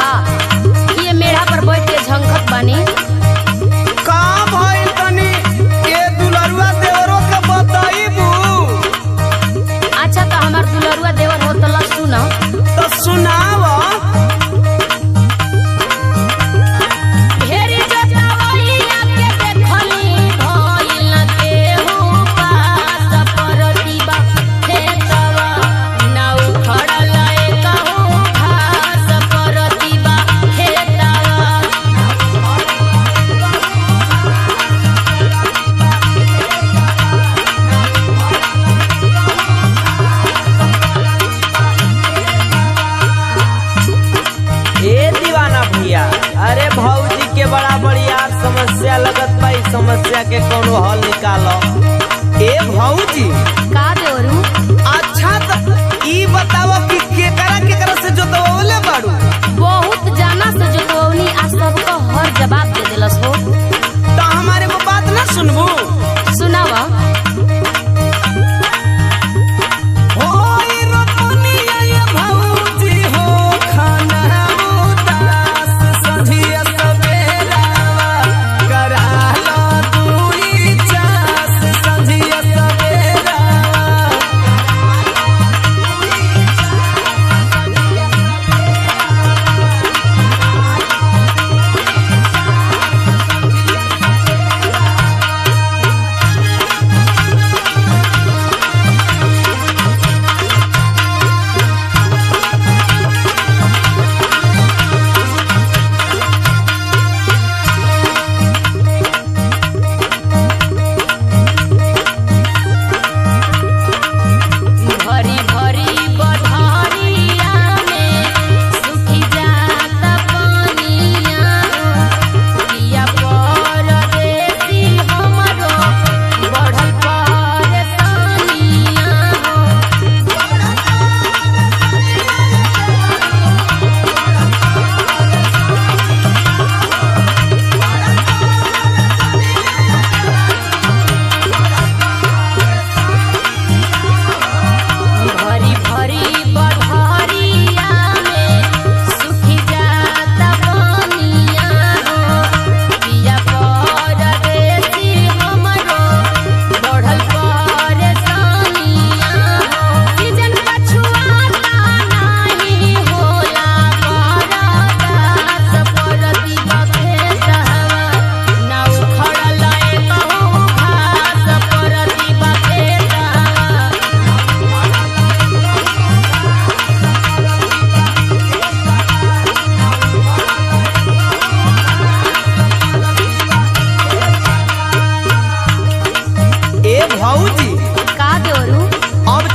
बा, ये मेढ़ा पर बैठ के झंखत बानी। का भइल तनी ए दुलरुआ देवरो के बताइबू? अच्छा तो हमार दुलरुआ देवर हो तो सुना। तो सुनाव। अरे भौजी के बड़ा बढ़िया समस्या लगत बा, समस्या के कोनो हल निकालो। ए भौजी का देवरू? अच्छा तो ई बताओ कि केकरा से जोतवले बाड़ू? बहुत जाना से जोतवनी, आ सबको हर जवाब दे देलस हो। तो हमारे को बात ना सुनबू? सुनावा।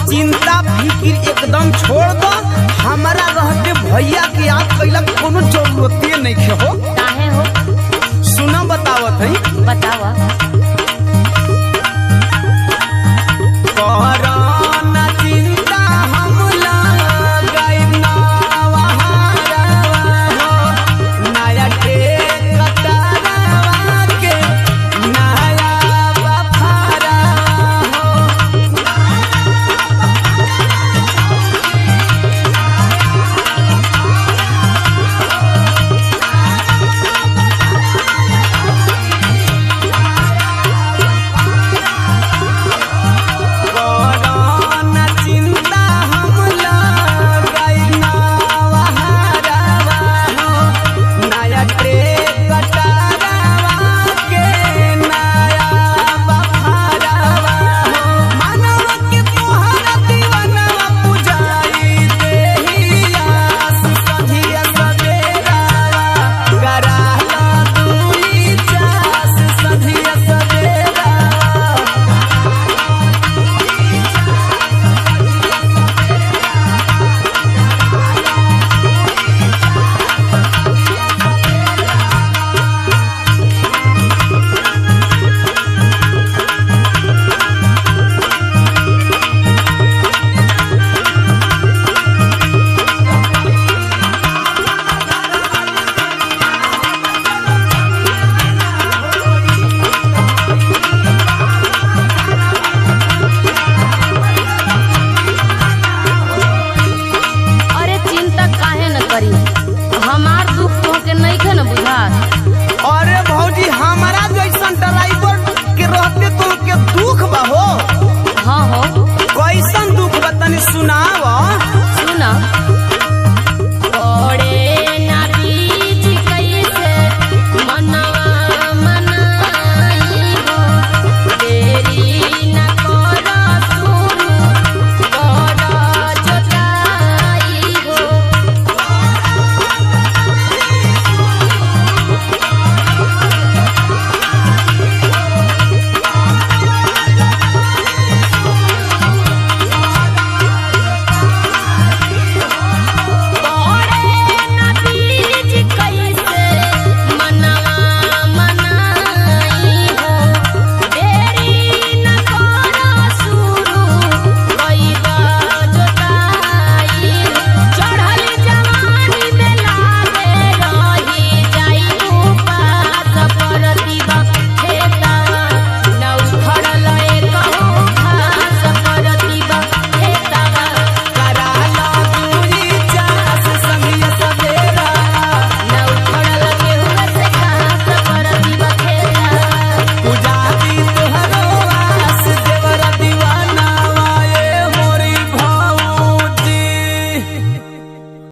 चिंता फिक्र एकदम छोड़ दो, हमारा रहते भैया की याद कैला कोनो जरूरत नहीं हो। काहे हो? सुना बतावत है। बतावा।